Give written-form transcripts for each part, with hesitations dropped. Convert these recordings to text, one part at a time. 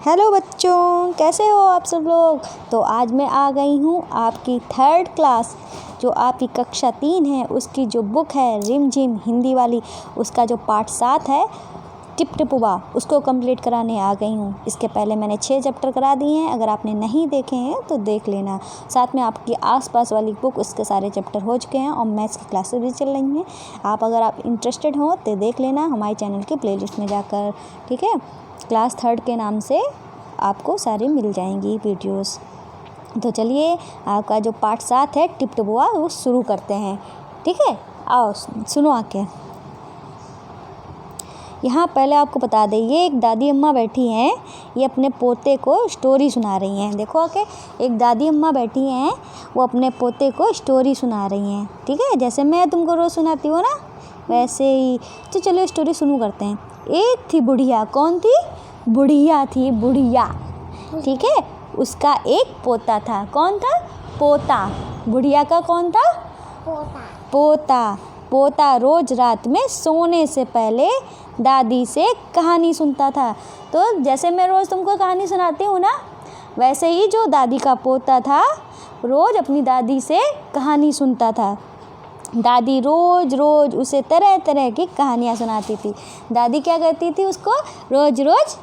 Hello बच्चों, कैसे हो आप सब लोग। तो आज मैं आ गई हूँ आपकी 3rd क्लास जो आपकी कक्षा 3 है उसकी जो बुक है रिम झिम हिंदी वाली, उसका जो पार्ट 7 है टिप टिपुआ, उसको कंप्लीट कराने आ गई हूँ। इसके पहले मैंने 6 चैप्टर करा दिए हैं, अगर आपने नहीं देखे हैं तो देख लेना। साथ में आपकी आसपास वाली बुक उसके सारे चैप्टर हो चुके हैं और मैथ्स की क्लासेस भी चल रही हैं। अगर आप इंटरेस्टेड हो तो देख लेना हमारे चैनल की प्लेलिस्ट में जाकर, ठीक है। क्लास 3rd के नाम से आपको सारी मिल जाएंगी वीडियोस। तो चलिए आपका जो पार्ट 7 है टिप टिपुआ वो शुरू करते हैं, ठीक है। आओ सुनो आके। यहाँ पहले आपको बता दें, ये एक दादी अम्मा बैठी हैं, ये अपने पोते को स्टोरी सुना रही हैं। देखो आके, एक दादी अम्मा बैठी हैं, वो अपने पोते को स्टोरी सुना रही हैं, ठीक है। जैसे मैं तुमको रोज़ सुनाती हूँ ना, वैसे ही। तो चलो स्टोरी शुरू करते हैं। एक थी बुढ़िया। कौन थी? बुढ़िया थी, बुढ़िया, ठीक है। उसका एक पोता था। कौन था? पोता। बुढ़िया का कौन था? पोता। पोता रोज रात में सोने से पहले दादी से कहानी सुनता था। तो जैसे मैं रोज़ तुमको कहानी सुनाती हूँ ना, वैसे ही जो दादी का पोता था रोज़ अपनी दादी से कहानी सुनता था। दादी रोज़ रोज़ उसे तरह तरह की कहानियाँ सुनाती थी। दादी क्या करती थी? उसको रोज़ रोज़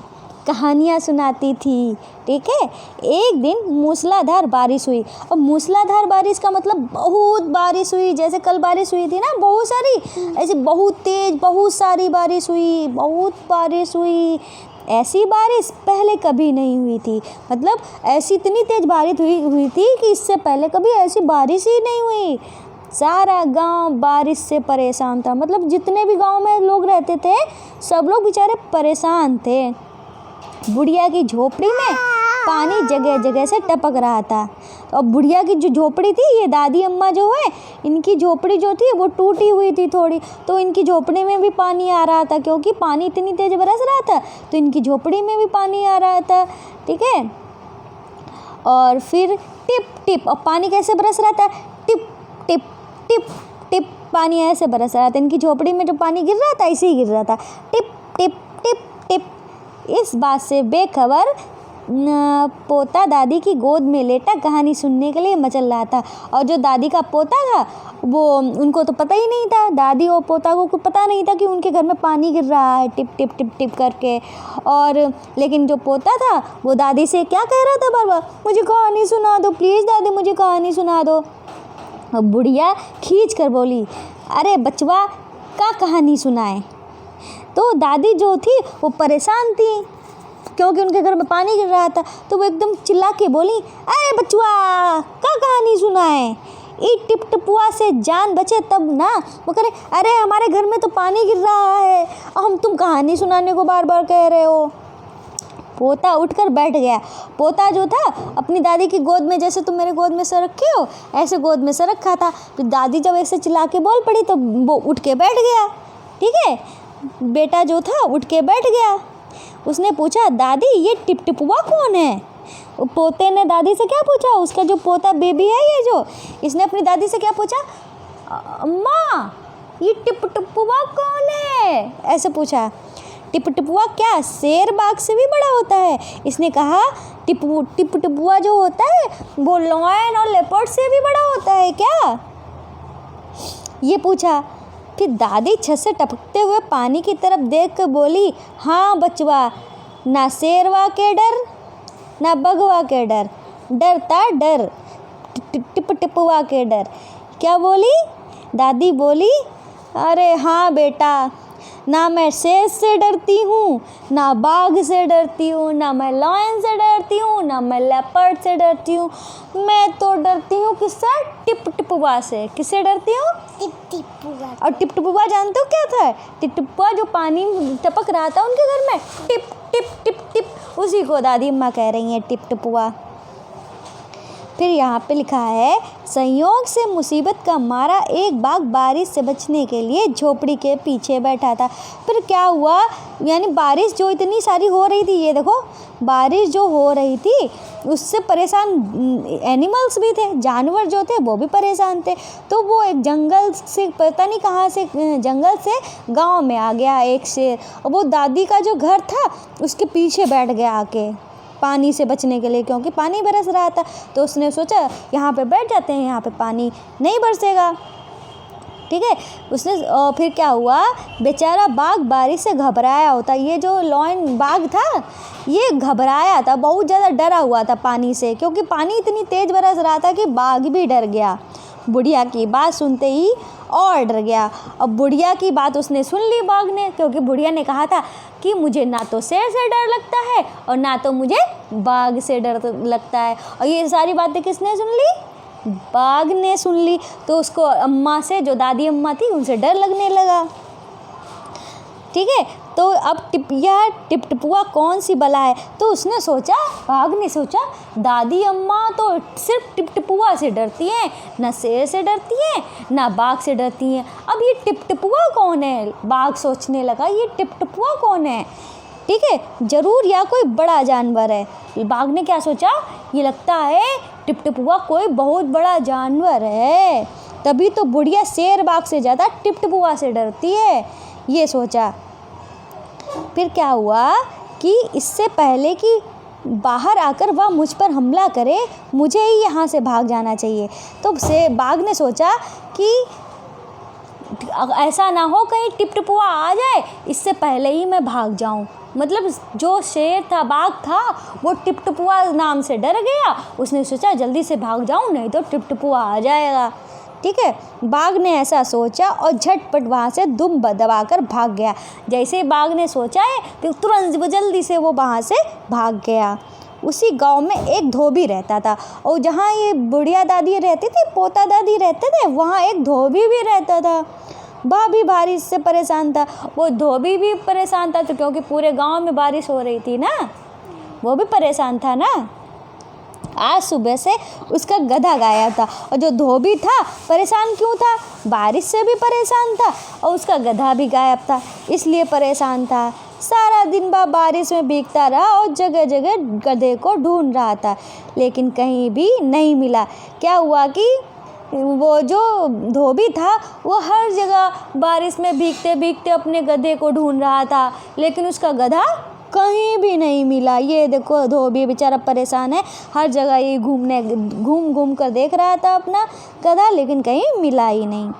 कहानियाँ सुनाती थी, ठीक है। एक दिन मूसलाधार बारिश हुई। और मूसलाधार बारिश का मतलब बहुत बारिश हुई। जैसे कल बारिश हुई थी ना बहुत सारी, ऐसे बहुत तेज़ बहुत सारी बारिश हुई, बहुत बारिश हुई। ऐसी बारिश पहले कभी नहीं हुई थी। मतलब ऐसी इतनी तेज़ बारिश हुई थी कि इससे पहले कभी ऐसी बारिश ही नहीं हुई। सारा गांव बारिश से परेशान था। मतलब जितने भी गांव में लोग रहते थे सब लोग बेचारे परेशान थे। बुढ़िया की झोपड़ी में पानी जगह जगह से टपक रहा था। और बुढ़िया की जो झोपड़ी थी, ये दादी अम्मा जो है, इनकी झोपड़ी जो थी वो टूटी हुई थी थोड़ी, तो इनकी झोपड़ी में भी पानी आ रहा था, क्योंकि पानी इतनी तेज बरस रहा था तो इनकी झोपड़ी में भी पानी आ रहा था, ठीक है। और फिर टिप टिप, और पानी कैसे बरस रहा था? टिप टिप टिप टिप पानी ऐसे बरस रहा था। इनकी झोपड़ी में जो पानी गिर रहा था ऐसे ही गिर रहा था, टिप टिप टिप टिप। इस बात से बेखबर पोता दादी की गोद में लेटा कहानी सुनने के लिए मचल रहा था। और जो दादी का पोता था वो, उनको तो पता ही नहीं था, दादी और पोता को पता नहीं था कि उनके घर में पानी गिर रहा है टिप टिप टिप टिप करके। और लेकिन जो पोता था वो दादी से क्या कह रहा था? बार बार, मुझे कहानी सुना दो प्लीज़ दादी, मुझे कहानी सुना दो। और बुढ़िया खींच कर बोली, अरे बचवा का कहानी सुनाए। तो दादी जो थी वो परेशान थी क्योंकि उनके घर में पानी गिर रहा था। तो वो एकदम चिल्ला के बोली, अरे बचवा का कहानी सुनाए, ई टिप टिपुआ से जान बचे तब ना। वो कह रहे, अरे हमारे घर में तो पानी गिर रहा है और हम तुम कहानी सुनाने को बार बार कह रहे हो। पोता उठकर बैठ गया। पोता जो था अपनी दादी की गोद में, जैसे तुम मेरे गोद में सर रखे हो ऐसे गोद में सर रखा था। फिर दादी जब ऐसे चिल्ला के बोल पड़ी तो वो उठ के बैठ गया, ठीक है। बेटा जो था उठ के बैठ गया। उसने पूछा, दादी ये टिप टिपुआ कौन है? पोते ने दादी से क्या पूछा? उसका जो पोता बेबी है ये जो, इसने अपनी दादी से क्या पूछा? अम्मा ये टिप टिपुआ कौन है? ऐसे पूछा। टिप टिपुआ क्या शेर बाघ से भी बड़ा होता है? इसने कहा, टिप टिपुआ जो होता है वो लायन और लेपर्ड से भी बड़ा होता है क्या? ये पूछा। फिर दादी छत से टपकते हुए पानी की तरफ देख कर बोली, हाँ बचवा, ना शेरवा के डर ना बगवा के डर, डरता डर टिप टिपुआ के डर। क्या बोली? दादी बोली, अरे हाँ बेटा, ना मैं शेर से डरती हूँ, ना बाघ से डरती हूँ, ना मैं लायन से डरती हूँ, ना मैं लेपर्ड से डरती हूँ। मैं तो डरती हूँ किससे? टिप टिपुआ से। किससे डरती हूँ? टिप टिपुआ। और टिप टिपुआ जानते हो क्या था? टिप टिपुआ जो पानी टपक रहा था उनके घर में, टिप टिप टिप टिप, उसी को दादी अम्मा कह रही हैं टिप टिपुआ। फिर यहाँ पे लिखा है, संयोग से मुसीबत का मारा एक बाघ बारिश से बचने के लिए झोपड़ी के पीछे बैठा था। फिर क्या हुआ? यानी बारिश जो इतनी सारी हो रही थी, ये देखो बारिश जो हो रही थी उससे परेशान एनिमल्स भी थे, जानवर जो थे वो भी परेशान थे। तो वो एक जंगल से, पता नहीं कहाँ से जंगल से गांव में आ गया एक शेर, और वो दादी का जो घर था उसके पीछे बैठ गया आके। पानी से बचने के लिए, क्योंकि पानी बरस रहा था। तो उसने सोचा यहाँ पे बैठ जाते हैं, यहाँ पे पानी नहीं बरसेगा। ठीक है, उसने फिर क्या हुआ, बेचारा बाघ बारिश से घबराया होता। ये जो लॉयन बाघ था ये घबराया था, बहुत ज़्यादा डरा हुआ था पानी से, क्योंकि पानी इतनी तेज़ बरस रहा था कि बाघ भी डर गया। बुढ़िया की बात सुनते ही और डर गया। अब बुढ़िया की बात उसने सुन ली बाघ ने, क्योंकि बुढ़िया ने कहा था कि मुझे ना तो शेर से डर लगता है और ना तो मुझे बाघ से डर लगता है। और ये सारी बातें किसने सुन ली, बाघ ने सुन ली। तो उसको अम्मा से, जो दादी अम्मा थी, उनसे डर लगने लगा। ठीक है, तो अब यह टिपटिपुआ कौन सी बला है। तो उसने सोचा, बाघ ने सोचा, दादी अम्मा तो सिर्फ टिपटिपुआ से डरती हैं, ना शेर से डरती हैं, ना बाघ से डरती हैं। अब ये टिपटिपुआ कौन है, बाघ सोचने लगा, ये टिपटिपुआ कौन है। ठीक है, ज़रूर या कोई बड़ा जानवर है। बाघ ने क्या सोचा, ये लगता है टिपटिपुआ कोई बहुत बड़ा जानवर है, तभी तो बुढ़िया शेर बाघ से ज़्यादा टिपटिपुआ से डरती है, ये सोचा। फिर क्या हुआ कि इससे पहले कि बाहर आकर वह मुझ पर हमला करे, मुझे ही यहाँ से भाग जाना चाहिए। तो बाघ ने सोचा कि ऐसा ना हो कहीं टिपटिपुआ आ जाए, इससे पहले ही मैं भाग जाऊं। मतलब जो शेर था, बाघ था, वो टिपटिपुआ नाम से डर गया। उसने सोचा जल्दी से भाग जाऊं, नहीं तो टिपटिपुआ आ जाएगा। ठीक है, बाघ ने ऐसा सोचा और झटपट वहाँ से दुम दबाकर भाग गया। जैसे ही बाघ ने सोचा है तो तुरंत वो जल्दी से वो वहाँ से भाग गया। उसी गांव में एक धोबी रहता था, और जहाँ ये बुढ़िया दादी रहती थी, पोता दादी रहते थे, वहाँ एक धोबी भी रहता था। वह भी बारिश से परेशान था। वो धोबी भी परेशान था, तो क्योंकि पूरे गांव में बारिश हो रही थी ना, वो भी परेशान था ना। आज सुबह से उसका गधा गायब था, और जो धोबी था परेशान क्यों था, बारिश से भी परेशान था, और उसका गधा भी गायब था, इसलिए परेशान था। सारा दिन वह बारिश में भीगता रहा और जगह जगह गधे को ढूंढ रहा था, लेकिन कहीं भी नहीं मिला। क्या हुआ कि वो जो धोबी था वो हर जगह बारिश में भीगते भीगते अपने गधे को ढूंढ रहा था, लेकिन उसका गधा कहीं भी नहीं मिला। ये देखो, धोबी बेचारा परेशान है, हर जगह ये घूम घूम कर देख रहा था अपना गधा, लेकिन कहीं मिला ही नहीं।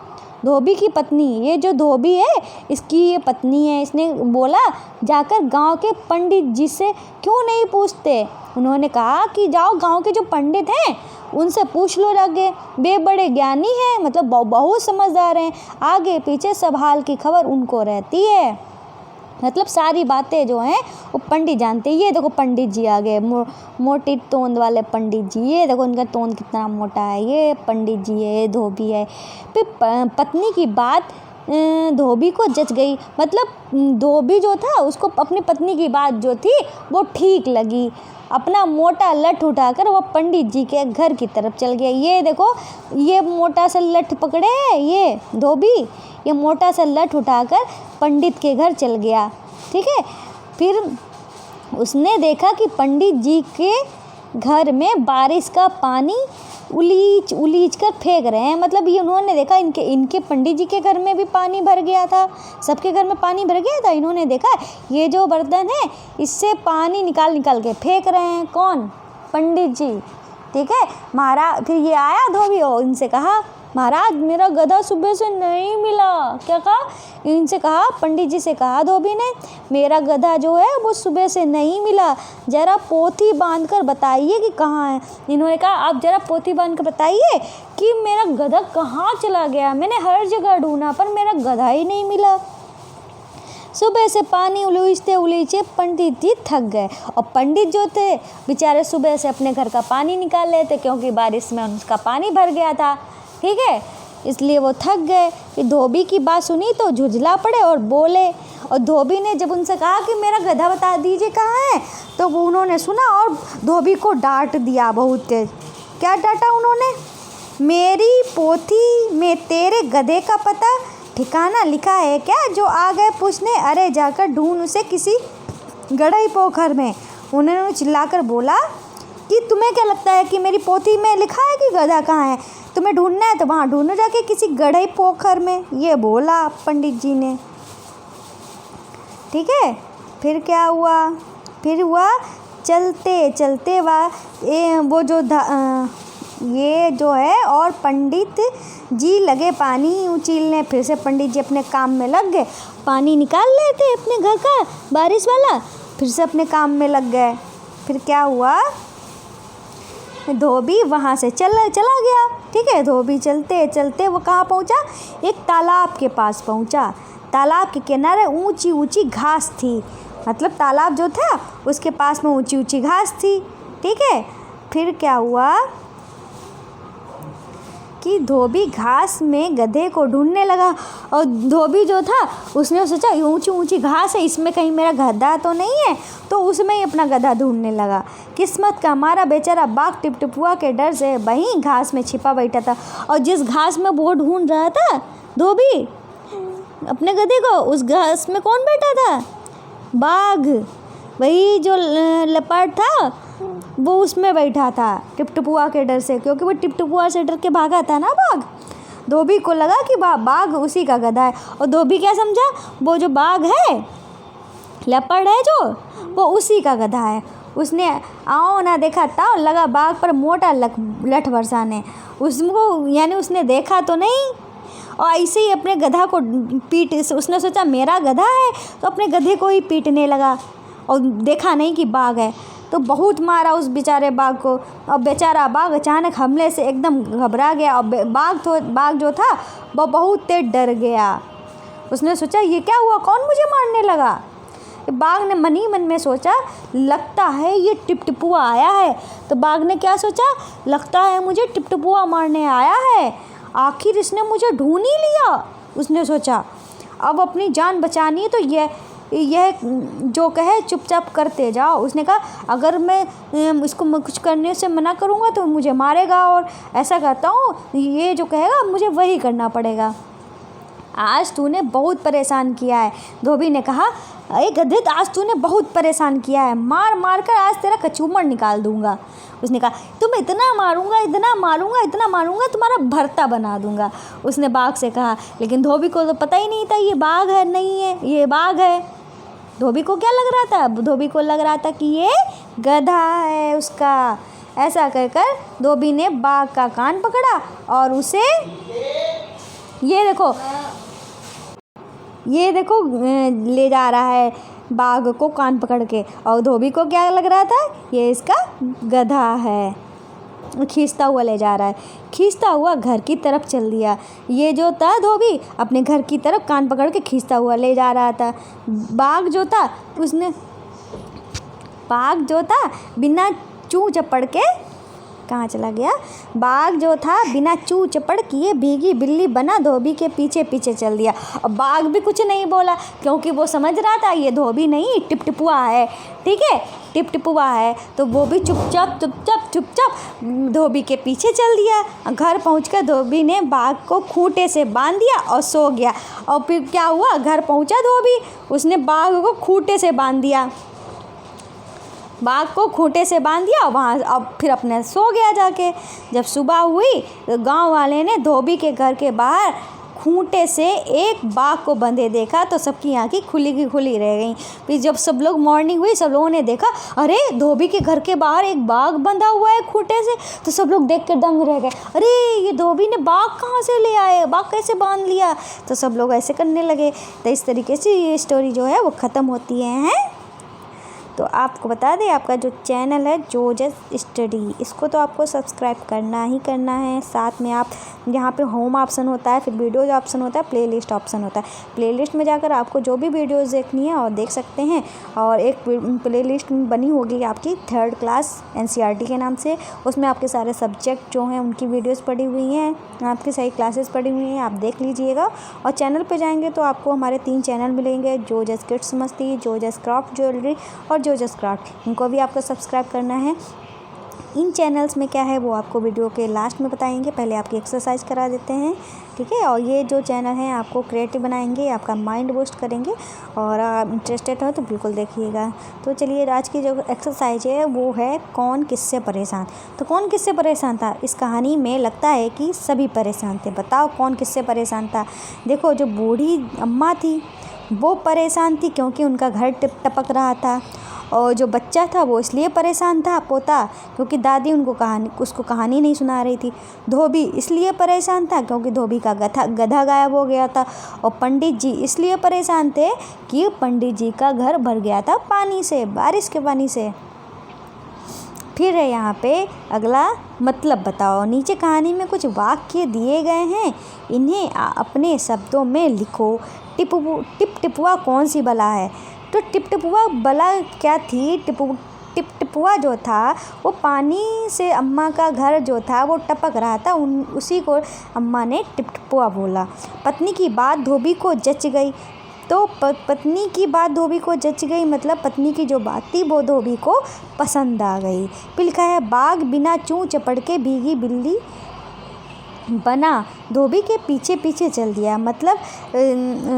धोबी की पत्नी, ये जो धोबी है इसकी ये पत्नी है, इसने बोला जाकर गांव के पंडित जी से क्यों नहीं पूछते। उन्होंने कहा कि जाओ गांव के जो पंडित हैं उनसे पूछ लो जाके, वे बड़े ज्ञानी हैं, मतलब बहुत समझदार हैं, आगे पीछे सब हाल की खबर उनको रहती है। मतलब सारी बातें जो हैं वो पंडित जानते हैं। ये देखो पंडित जी आ गए, मोटी तोंद वाले पंडित जी, ये देखो उनका तोंद कितना मोटा है, ये पंडित जी है, ये धोबी है। फिर पत्नी की बात धोबी को जच गई। मतलब धोबी जो था उसको अपनी पत्नी की बात जो थी वो ठीक लगी। अपना मोटा लठ उठाकर वो पंडित जी के घर की तरफ चल गया। ये देखो, ये मोटा सा लठ पकड़े है ये धोबी, ये मोटा सा लठ उठाकर पंडित के घर चल गया। ठीक है, फिर उसने देखा कि पंडित जी के घर में बारिश का पानी उलीच उलीच कर फेंक रहे हैं। मतलब ये उन्होंने देखा इनके पंडित जी के घर में भी पानी भर गया था, सबके घर में पानी भर गया था। इन्होंने देखा ये जो बर्तन है इससे पानी निकाल निकाल के फेंक रहे हैं। कौन? पंडित जी। ठीक है, महाराज, फिर ये आया धोबी और इनसे कहा, महाराज मेरा गधा सुबह से नहीं मिला। क्या कहा? इनसे कहा, पंडित जी से कहा धोबी ने, मेरा गधा जो है वो सुबह से नहीं मिला, ज़रा पोथी बांध कर बताइए कि कहाँ है। इन्होंने कहा, आप ज़रा पोथी बांध कर बताइए कि मेरा गधा कहाँ चला गया, मैंने हर जगह ढूंढा पर मेरा गधा ही नहीं मिला। सुबह से पानी उलीचते उलीचे पंडित जी थक गए, और पंडित जो थे बेचारे सुबह से अपने घर का पानी निकाल लेते, क्योंकि बारिश में उसका पानी भर गया था। ठीक है, इसलिए वो थक गए। फिर धोबी की बात सुनी तो झुंझला पड़े और बोले। और धोबी ने जब उनसे कहा कि मेरा गधा बता दीजिए कहाँ है, तो वो उन्होंने सुना और धोबी को डांट दिया बहुत तेज। क्या डांटा उन्होंने? मेरी पोथी में तेरे गधे का पता ठिकाना लिखा है क्या, जो आ गए पूछने? अरे जाकर ढूंढ उसे किसी गढ़ई पोखर में। उन्होंने चिल्लाकर बोला कि तुम्हें क्या लगता है कि मेरी पोथी में लिखा है कि गधा कहाँ है? तुम्हें ढूंढना है तो वहाँ ढूंढो जाके किसी गढ़ई पोखर में, ये बोला पंडित जी ने। ठीक है, फिर क्या हुआ? फिर हुआ चलते चलते ये जो है और पंडित जी लगे पानी उछीलने। फिर से पंडित जी अपने काम में लग गए, पानी निकाल रहे थे अपने घर का बारिश वाला, फिर से अपने काम में लग गए। फिर क्या हुआ, धोबी वहाँ से चला गया। ठीक है, धोबी चलते चलते वो कहाँ पहुँचा, एक तालाब के पास पहुँचा। तालाब के किनारे ऊंची ऊंची घास थी, मतलब तालाब जो था उसके पास में ऊंची ऊंची घास थी। ठीक है, फिर क्या हुआ कि धोबी घास में गधे को ढूंढने लगा। और धोबी जो था उसने सोचा ऊंची ऊंची घास है, इसमें कहीं मेरा गधा तो नहीं है, तो उसमें ही अपना गधा ढूंढने लगा। किस्मत का हमारा बेचारा बाघ टिपटिपुआ के डर से वहीं घास में छिपा बैठा था। और जिस घास में वो ढूंढ रहा था धोबी अपने गधे को, उस घास में कौन बैठा था, बाघ। वही जो लेपर्ड था वो उसमें बैठा था टिपटिपुआ के डर से, क्योंकि वो टिपटिपुआ से डर के भागा था ना बाघ। धोबी को लगा कि बाघ उसी का गधा है। और धोबी क्या समझा, वो जो बाघ है, लेपर्ड है जो, वो उसी का गधा है। उसने आओ ना देखा था, लगा बाघ पर मोटा लठ बरसाने। उसको यानी उसने देखा तो नहीं, और ऐसे ही अपने गधा को उसने सोचा मेरा गधा है, तो अपने गधे को ही पीटने लगा। और देखा नहीं कि बाघ है, तो बहुत मारा उस बेचारे बाघ को। और बेचारा बाघ अचानक हमले से एकदम घबरा गया। और बाघ जो था वो बहुत तेज डर गया। उसने सोचा ये क्या हुआ, कौन मुझे मारने लगा। बाघ ने मन ही मन में सोचा लगता है ये टिपटिपुआ आया है। तो बाघ ने क्या सोचा, लगता है मुझे टिपटिपुआ मारने आया है, आखिर इसने मुझे ढूंढ ही लिया। उसने सोचा अब अपनी जान बचानी है, तो यह जो कहे चुपचाप करते जाओ। उसने कहा अगर मैं इसको कुछ करने से मना करूँगा तो मुझे मारेगा, और ऐसा करता हूँ ये जो कहेगा मुझे वही करना पड़ेगा। आज तूने बहुत परेशान किया है। धोबी ने कहा अरे गधे, आज तूने बहुत परेशान किया है, मार मार कर आज तेरा कचूमर निकाल दूंगा। उसने कहा तुम इतना मारूंगा तुम्हारा भरता बना दूंगा। उसने बाघ से कहा, लेकिन धोबी को तो पता ही नहीं था ये बाघ है, नहीं है ये बाघ है। धोबी को क्या लग रहा था, धोबी को लग रहा था कि ये गधा है उसका। ऐसा कहकर धोबी ने बाघ का कान पकड़ा और उसे ये देखो ले जा रहा है बाघ को कान पकड़ के। और धोबी को क्या लग रहा था, ये इसका गधा है। खींचता हुआ ले जा रहा है, खींचता हुआ घर की तरफ चल दिया। ये जो था धोबी अपने घर की तरफ कान पकड़ के खींचता हुआ ले जा रहा था। बाघ जो था बिना चू चपड़ के कहाँ चला गया। बाघ जो था बिना चू चपड़ किए भीगी बिल्ली बना धोबी के पीछे पीछे चल दिया। और बाघ भी कुछ नहीं बोला, क्योंकि वो समझ रहा था ये धोबी नहीं टिपटिपुआ है। ठीक है, टिपटिपुआ है, तो वो भी चुपचाप धोबी के पीछे चल दिया। घर पहुंचकर धोबी ने बाघ को खूंटे से बांध दिया और सो गया। और फिर क्या हुआ, घर पहुंचा धोबी, उसने बाघ को खूंटे से बांध दिया। वहाँ अब फिर अपने सो गया जाके। जब सुबह हुई तो गांव वाले ने धोबी के घर के बाहर खूंटे से एक बाघ को बंधे देखा, तो सबकी आंखें खुली की खुली रह गईं। फिर जब सब लोग मॉर्निंग हुई, सब लोगों ने देखा अरे धोबी के घर के बाहर एक बाघ बंधा हुआ है खूंटे से। तो सब लोग देख कर दंग रह गए, अरे ये धोबी ने बाघ कहाँ से ले आए, बाघ कैसे बांध लिया। तो सब लोग ऐसे करने लगे। तो इस तरीके से ये स्टोरी जो है वो ख़त्म होती है। तो आपको बता दें, आपका जो चैनल है जोजस स्टडी, इसको तो आपको सब्सक्राइब करना ही करना है। साथ में आप यहाँ पे होम ऑप्शन होता है, फिर वीडियोज ऑप्शन होता है, प्लेलिस्ट ऑप्शन होता है। प्लेलिस्ट में जाकर आपको जो भी वीडियोज़ देखनी है और देख सकते हैं। और एक प्लेलिस्ट बनी होगी आपकी 3rd क्लास NCERT के नाम से, उसमें आपके सारे सब्जेक्ट जो हैं उनकी वीडियोज़ पड़ी हुई हैं, आपकी सही क्लासेस पड़ी हुई हैं, आप देख लीजिएगा। और चैनल पे जाएंगे तो आपको हमारे 3 चैनल मिलेंगे, जोजस किड्स मस्ती, जोजस क्राफ्ट ज्वेलरी और जोजस क्राफ्ट। इनको भी आपको सब्सक्राइब करना है। इन चैनल्स में क्या है वो आपको वीडियो के लास्ट में बताएंगे, पहले आपकी एक्सरसाइज करा देते हैं। ठीक है, और ये जो चैनल है आपको क्रिएटिव बनाएंगे, आपका माइंड बूस्ट करेंगे। और आप इंटरेस्टेड हो तो बिल्कुल देखिएगा। तो चलिए, आज की जो एक्सरसाइज है वो है कौन किससे परेशान। तो कौन किससे परेशान था, इस कहानी में लगता है कि सभी परेशान थे। बताओ कौन किससे परेशान था। देखो, जो बूढ़ी अम्मा थी वो परेशान थी क्योंकि उनका घर टपक रहा था, और जो बच्चा था वो इसलिए परेशान था, पोता, क्योंकि दादी उसको कहानी नहीं सुना रही थी। धोबी इसलिए परेशान था क्योंकि धोबी का गधा गायब हो गया था। और पंडित जी इसलिए परेशान थे कि पंडित जी का घर भर गया था पानी से, बारिश के पानी से। फिर है यहाँ पे अगला मतलब बताओ। नीचे कहानी में कुछ वाक्य दिए गए हैं, इन्हें अपने शब्दों में लिखो। टिप टिपुआ कौन सी बला है? तो टिप टिपुआ बला क्या थी? टिप टिपुआ जो था वो पानी से अम्मा का घर जो था वो टपक रहा था, उसी को अम्मा ने टिप टिपुआ बोला। पत्नी की बात धोबी को जच गई। तो पत्नी की बात धोबी को जच गई मतलब पत्नी की जो बात थी वो धोबी को पसंद आ गई। फिर लिखा है बाघ बिना चूं चपड़ के भीगी बिल्ली बना, धोबी के पीछे पीछे चल दिया। मतलब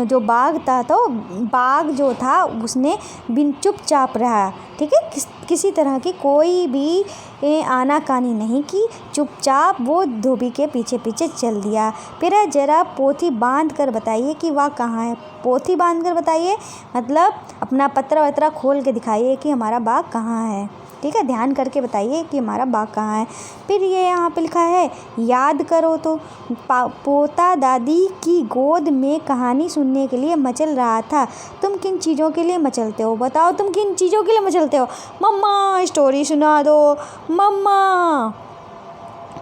जो बाघ था तो बाघ जो था उसने बिन चुपचाप रहा, ठीक है, किसी तरह की कोई भी आनाकानी नहीं की, चुपचाप वो धोबी के पीछे पीछे चल दिया। फिर जरा पोथी बांध कर बताइए कि वह कहाँ है। पोथी बांध कर बताइए मतलब अपना पत्र वत्र खोल के दिखाइए कि हमारा बाघ कहाँ है, ठीक है, ध्यान करके बताइए कि हमारा बाघ कहाँ है। फिर ये यहाँ पे लिखा है याद करो तो पोता दादी की गोद में कहानी सुनने के लिए मचल रहा था। तुम किन चीज़ों के लिए मचलते हो? बताओ तुम किन चीज़ों के लिए मचलते हो? मम्मा स्टोरी सुना दो, मम्मा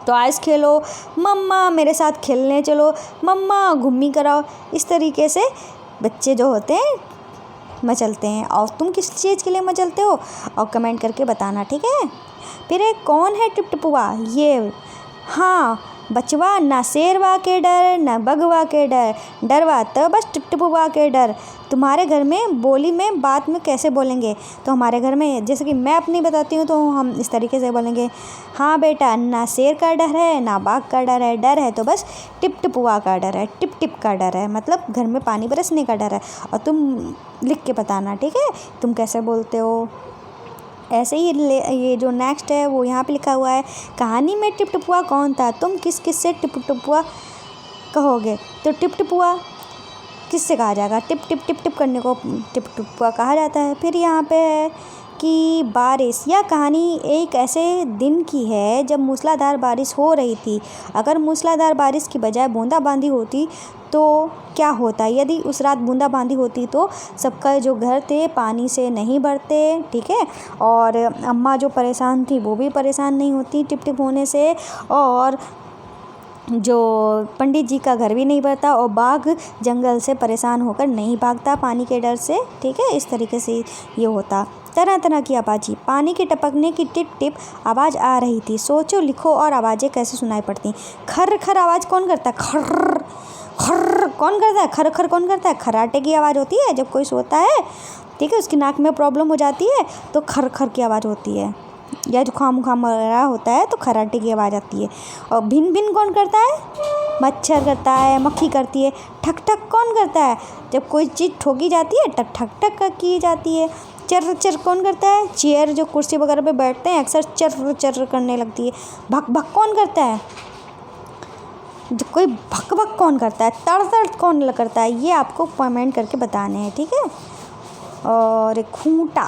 टॉयस खेलो, मम्मा मेरे साथ खेलने चलो, मम्मा घूमी कराओ। इस तरीके से बच्चे जो होते हैं मचलते हैं। और तुम किस चीज़ के लिए मचलते हो और कमेंट करके बताना, ठीक है। फिर कौन है टिप टिपुआ? ये हाँ बचवा, ना शेरवा के डर ना बगवा के डर, डरवा तो बस टिप टिपुआ के डर। तुम्हारे घर में बोली में बात में कैसे बोलेंगे? तो हमारे घर में जैसे कि मैं अपनी बताती हूँ तो हम इस तरीके से बोलेंगे, हाँ बेटा ना शेर का डर है ना बाघ का डर है तो बस टिप टिपुआ का डर है, टिप टिप का डर है, मतलब घर में पानी बरसने का डर है। और तुम लिख के बताना, ठीक है, तुम कैसे बोलते हो। ऐसे ही ये जो नेक्स्ट है वो यहाँ पे लिखा हुआ है कहानी में टिप टिपुआ कौन था? तुम किस किस से टिप टिपुआ कहोगे? तो टिप टिपुआ किससे कहा जाएगा? टिप टिप टिप टिप करने को टिप टिपुआ कहा जाता है। फिर यहाँ पे है कि बारिश। यह कहानी एक ऐसे दिन की है जब मूसलाधार बारिश हो रही थी। अगर मूसलाधार बारिश की बजाय बूंदाबांदी होती तो क्या होता? यदि उस रात बूंदाबांदी होती तो सबका जो घर थे पानी से नहीं भरते, ठीक है, और अम्मा जो परेशान थी वो भी परेशान नहीं होती टिप टिप होने से, और जो पंडित जी का घर भी नहीं भरता, और बाघ जंगल से परेशान होकर नहीं भागता पानी के डर से, ठीक है। इस तरीके से ये होता। तरह तरह की आवाज़ें, पानी के टपकने की टिप टिप आवाज़ आ रही थी। सोचो लिखो और आवाज़ें कैसे सुनाई पड़ती। खर खर आवाज़ कौन करता है? खर्र खर्र कौन करता है? खर खर कौन करता है? खर्राटे की आवाज़ होती है जब कोई सोता है, ठीक है, उसकी नाक में प्रॉब्लम हो जाती है तो खर खर की आवाज़ होती है। या जुकाम उखाम वगैरह होता है तो खर्राटे की आवाज़ आती है। और भिन भिन कौन करता है? मच्छर करता है, मक्खी करती है। ठक ठक कौन करता है? जब कोई चीज़ ठोकी जाती है टक ठक टक की जाती है। चर्र चर्र कौन करता है? चेयर जो कुर्सी वगैरह पे बैठते हैं अक्सर चर्र चर्र करने लगती है। भक भक कौन करता है? जब कोई भक भक कौन करता है? तड़ तड़ कौन करता है? ये आपको कमेंट करके बताने हैं, ठीक है। और खूंटा,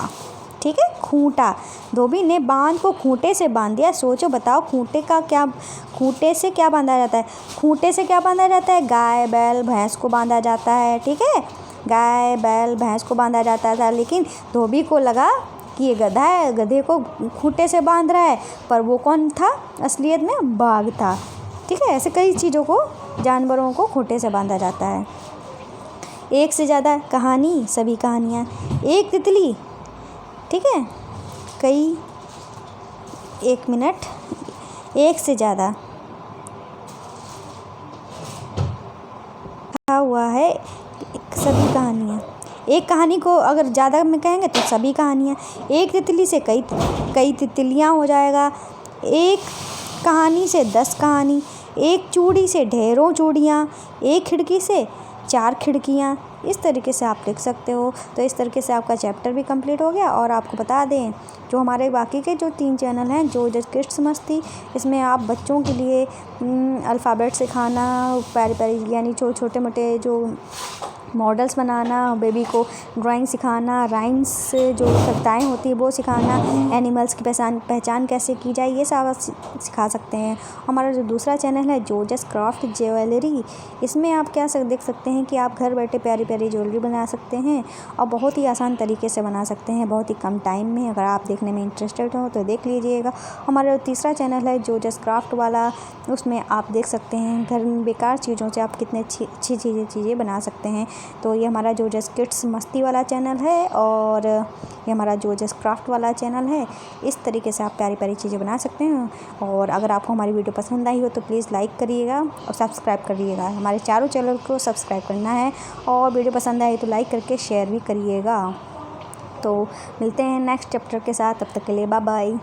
ठीक है, खूंटा। धोबी ने बांध को खूंटे से बांध दिया। सोचो बताओ खूंटे से क्या बांधा जाता है? खूंटे से क्या बांधा जाता है? गाय बैल भैंस को बांधा जाता है, ठीक है, गाय बैल भैंस को बांधा जाता था। लेकिन धोबी को लगा कि ये गधा है, गधे को खूंटे से बांध रहा है, पर वो कौन था? असलियत में बाघ था, ठीक है। ऐसे कई चीज़ों को, जानवरों को खूंटे से बांधा जाता है। एक से ज़्यादा कहानी, सभी कहानियाँ। एक तितली, ठीक है, कई, एक मिनट, एक से ज़्यादा लिखा हुआ है सभी कहानियाँ। एक कहानी को अगर ज़्यादा में कहेंगे तो सभी कहानियाँ। एक तितली से कई तितलियाँ हो जाएगा। एक कहानी से 10 कहानी। एक चूड़ी से ढेरों चूड़ियाँ। एक खिड़की से 4 खिड़कियाँ। इस तरीके से आप लिख सकते हो। तो इस तरीके से आपका चैप्टर भी कंप्लीट हो गया। और आपको बता दें जो हमारे बाकी के जो 3 चैनल हैं, जो किड्स मस्ती, इसमें आप बच्चों के लिए अल्फ़ाबेट सिखाना, प्यारी प्यारी यानी छोटे मोटे जो मॉडल्स बनाना, बेबी को ड्राइंग सिखाना, राइम्स जो कविताएँ होती हैं वो सिखाना, एनिमल्स की पहचान कैसे की जाए ये सब सिखा सकते हैं। हमारा जो दूसरा चैनल है जोजस क्राफ्ट ज्वेलरी, इसमें आप क्या देख सकते हैं कि आप घर बैठे प्यारी प्यारी ज्वेलरी बना सकते हैं और बहुत ही आसान तरीके से बना सकते हैं, बहुत ही कम टाइम में। अगर आप देखने में इंटरेस्टेड हो तो देख लीजिएगा। हमारा तीसरा चैनल है जोजस क्राफ्ट वाला, उसमें आप देख सकते हैं घर में बेकार चीज़ों से आप कितने अच्छी चीज़ें बना सकते हैं। तो ये हमारा जोजस किड्स मस्ती वाला चैनल है और ये हमारा जोजस क्राफ्ट वाला चैनल है। इस तरीके से आप प्यारी प्यारी चीज़ें बना सकते हैं। और अगर आपको हमारी वीडियो पसंद आई हो तो प्लीज़ लाइक करिएगा और सब्सक्राइब करिएगा। हमारे चारों चैनल को सब्सक्राइब करना है और वीडियो पसंद आई तो लाइक करके शेयर भी करिएगा। तो मिलते हैं नेक्स्ट चैप्टर के साथ, तब तक के लिए बाय बाय।